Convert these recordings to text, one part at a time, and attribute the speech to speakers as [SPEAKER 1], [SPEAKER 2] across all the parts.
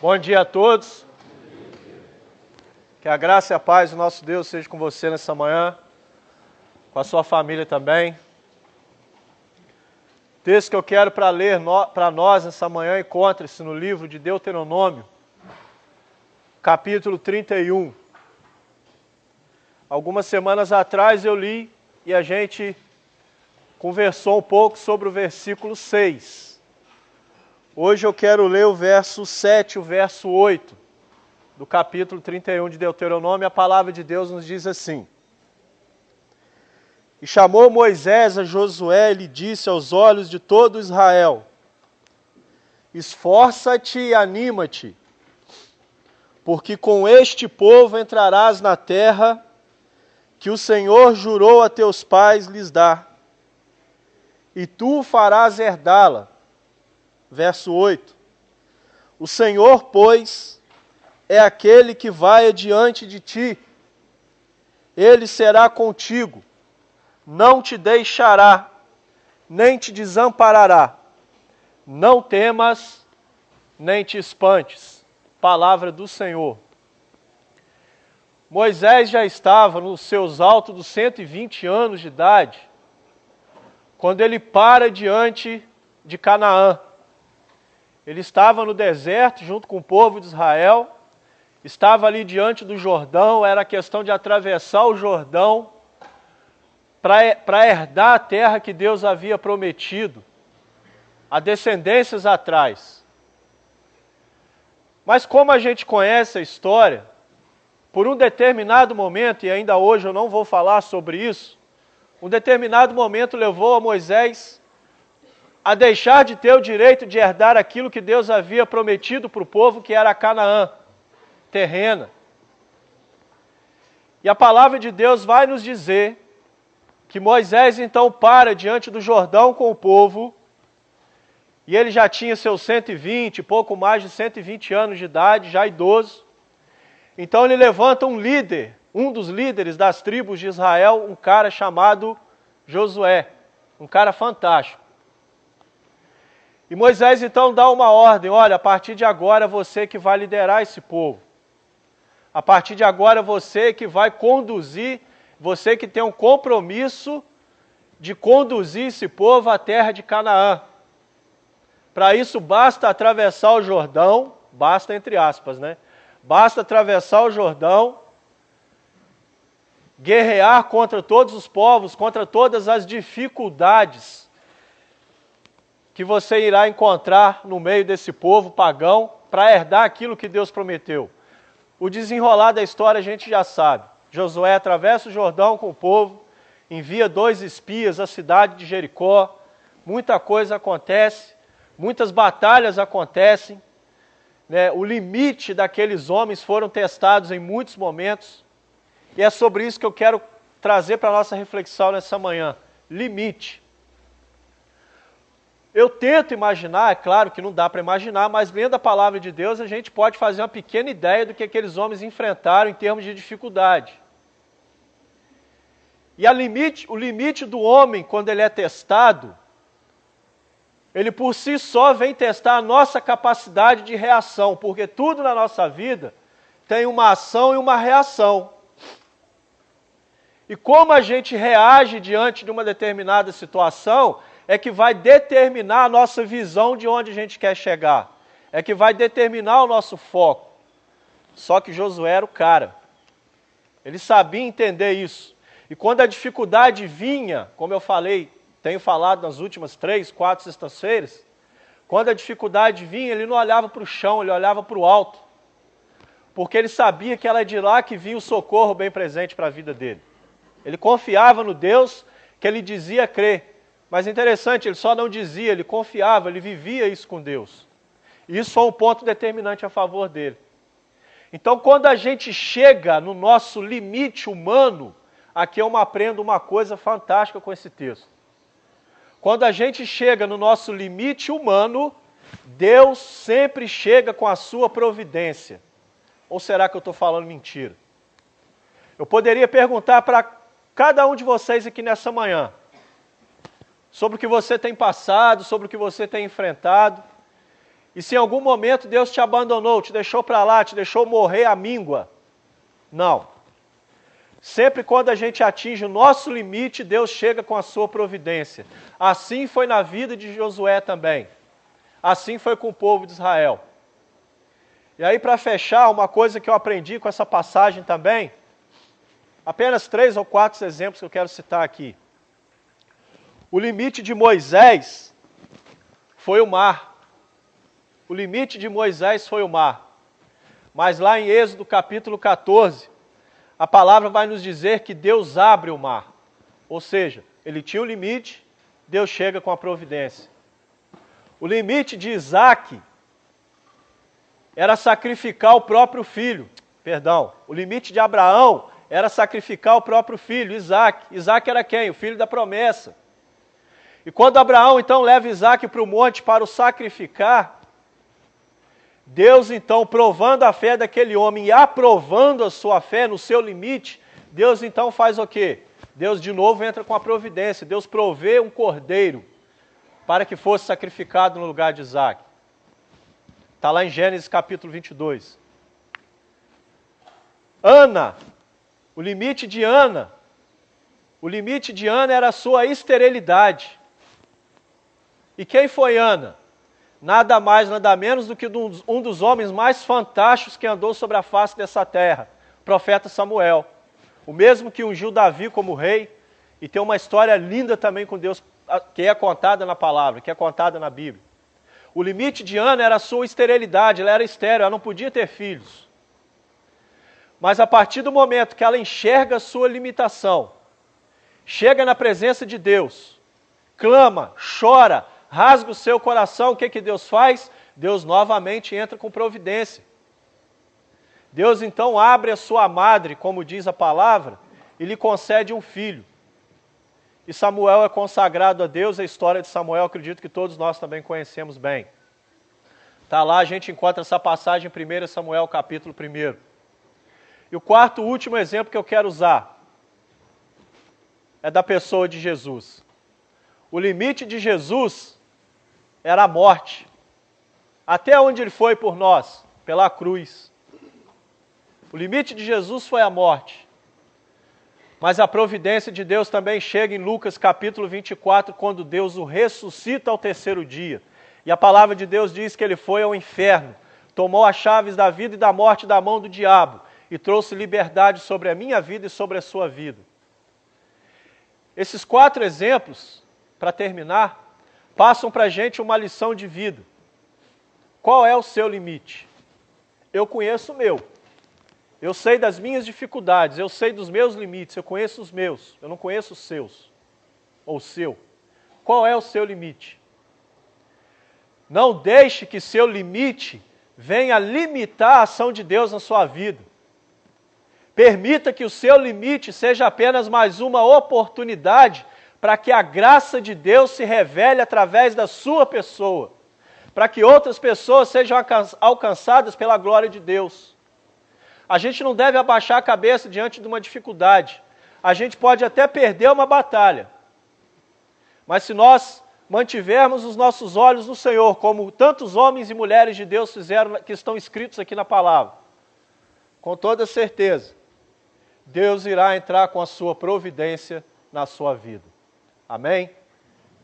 [SPEAKER 1] Bom dia a todos. Que a graça e a paz do nosso Deus seja com você nessa manhã, com a sua família também. O texto que eu quero para ler para nós nessa manhã encontra-se no livro de Deuteronômio, capítulo 31. Algumas semanas atrás eu li e a gente conversou um pouco sobre o versículo 6. Hoje eu quero ler o verso 7 e o verso 8 do capítulo 31 de Deuteronômio. A palavra de Deus nos diz assim: E chamou Moisés a Josué e lhe disse aos olhos de todo Israel: Esforça-te e anima-te, porque com este povo entrarás na terra que o Senhor jurou a teus pais lhes dar, e tu farás herdá-la. Verso 8. O Senhor, pois, é aquele que vai adiante de ti. Ele será contigo, não te deixará, nem te desamparará. Não temas, nem te espantes. Palavra do Senhor. Moisés já estava nos seus altos dos 120 anos de idade, quando ele para diante de Canaã. Ele estava no deserto junto com o povo de Israel, estava ali diante do Jordão, era questão de atravessar o Jordão para herdar a terra que Deus havia prometido a descendências atrás. Mas como a gente conhece a história, por um determinado momento, e ainda hoje eu não vou falar sobre isso, um determinado momento levou a Moisés a deixar de ter o direito de herdar aquilo que Deus havia prometido para o povo, que era a Canaã, terrena. E a palavra de Deus vai nos dizer que Moisés então para diante do Jordão com o povo, e ele já tinha seus 120, pouco mais de 120 anos de idade, já idoso. Então ele levanta um líder, um dos líderes das tribos de Israel, um cara chamado Josué, um cara fantástico. E Moisés então dá uma ordem: olha, a partir de agora você que vai liderar esse povo. A partir de agora você que vai conduzir, você que tem um compromisso de conduzir esse povo à terra de Canaã. Para isso basta atravessar o Jordão, basta entre aspas, né? Basta atravessar o Jordão, guerrear contra todos os povos, contra todas as dificuldades que você irá encontrar no meio desse povo pagão para herdar aquilo que Deus prometeu. O desenrolar da história a gente já sabe. Josué atravessa o Jordão com o povo, envia 2 espias à cidade de Jericó, muita coisa acontece, muitas batalhas acontecem, né? O limite daqueles homens foram testados em muitos momentos, e é sobre isso que eu quero trazer para a nossa reflexão nessa manhã. Limite. Eu tento imaginar, é claro que não dá para imaginar, mas lendo a palavra de Deus a gente pode fazer uma pequena ideia do que aqueles homens enfrentaram em termos de dificuldade. E o limite do homem, quando ele é testado, ele por si só vem testar a nossa capacidade de reação, porque tudo na nossa vida tem uma ação e uma reação. E como a gente reage diante de uma determinada situação é que vai determinar a nossa visão de onde a gente quer chegar. É que vai determinar o nosso foco. Só que Josué era o cara. Ele sabia entender isso. E quando a dificuldade vinha, como eu falei, tenho falado nas últimas 3, 4 sextas-feiras, quando a dificuldade vinha, ele não olhava para o chão, ele olhava para o alto. Porque ele sabia que era de lá que vinha o socorro bem presente para a vida dele. Ele confiava no Deus que ele dizia crer. Mas interessante, ele só não dizia, ele confiava, ele vivia isso com Deus. E isso foi um ponto determinante a favor dele. Então, quando a gente chega no nosso limite humano, aqui eu aprendo uma coisa fantástica com esse texto. Quando a gente chega no nosso limite humano, Deus sempre chega com a sua providência. Ou será que eu estou falando mentira? Eu poderia perguntar para cada um de vocês aqui nessa manhã, sobre o que você tem passado, sobre o que você tem enfrentado. E se em algum momento Deus te abandonou, te deixou para lá, te deixou morrer à míngua. Não. Sempre quando a gente atinge o nosso limite, Deus chega com a sua providência. Assim foi na vida de Josué também. Assim foi com o povo de Israel. E aí, para fechar, uma coisa que eu aprendi com essa passagem também, apenas 3 ou 4 exemplos que eu quero citar aqui. O limite de Moisés foi o mar. O limite de Moisés foi o mar. Mas lá em Êxodo capítulo 14, a palavra vai nos dizer que Deus abre o mar. Ou seja, ele tinha um limite, Deus chega com a providência. O limite de Isaac era sacrificar o próprio filho. O limite de Abraão era sacrificar o próprio filho, Isaac. Isaac era quem? O filho da promessa. E quando Abraão então leva Isaac para o monte para o sacrificar, Deus então, provando a fé daquele homem e aprovando a sua fé no seu limite, Deus então faz o quê? Deus de novo entra com a providência. Deus provê um cordeiro para que fosse sacrificado no lugar de Isaac. Está lá em Gênesis capítulo 22. Ana, o limite de Ana era a sua esterilidade. E quem foi Ana? Nada mais, nada menos do que um dos homens mais fantásticos que andou sobre a face dessa terra, o profeta Samuel. O mesmo que ungiu Davi como rei, e tem uma história linda também com Deus, que é contada na palavra, que é contada na Bíblia. O limite de Ana era a sua esterilidade, ela era estéril, ela não podia ter filhos. Mas a partir do momento que ela enxerga a sua limitação, chega na presença de Deus, clama, chora, rasga o seu coração, o que Deus faz? Deus novamente entra com providência. Deus então abre a sua madre, como diz a palavra, e lhe concede um filho. E Samuel é consagrado a Deus, a história de Samuel, acredito que todos nós também conhecemos bem. Está lá, a gente encontra essa passagem em 1 Samuel, capítulo 1. E o quarto e último exemplo que eu quero usar é da pessoa de Jesus. O limite de Jesus era a morte. Até onde ele foi por nós? Pela cruz. O limite de Jesus foi a morte. Mas a providência de Deus também chega em Lucas capítulo 24, quando Deus o ressuscita ao terceiro dia. E a palavra de Deus diz que ele foi ao inferno, tomou as chaves da vida e da morte da mão do diabo e trouxe liberdade sobre a minha vida e sobre a sua vida. Esses 4 exemplos, para terminar, passam para a gente uma lição de vida. Qual é o seu limite? Eu conheço o meu. Eu sei das minhas dificuldades, eu sei dos meus limites, eu conheço os meus, eu não conheço os seus, ou o seu. Qual é o seu limite? Não deixe que seu limite venha limitar a ação de Deus na sua vida. Permita que o seu limite seja apenas mais uma oportunidade para que a graça de Deus se revele através da sua pessoa, para que outras pessoas sejam alcançadas pela glória de Deus. A gente não deve abaixar a cabeça diante de uma dificuldade. A gente pode até perder uma batalha, mas se nós mantivermos os nossos olhos no Senhor, como tantos homens e mulheres de Deus fizeram, que estão escritos aqui na palavra, com toda certeza, Deus irá entrar com a sua providência na sua vida. Amém?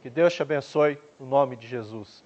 [SPEAKER 1] Que Deus te abençoe, no nome de Jesus.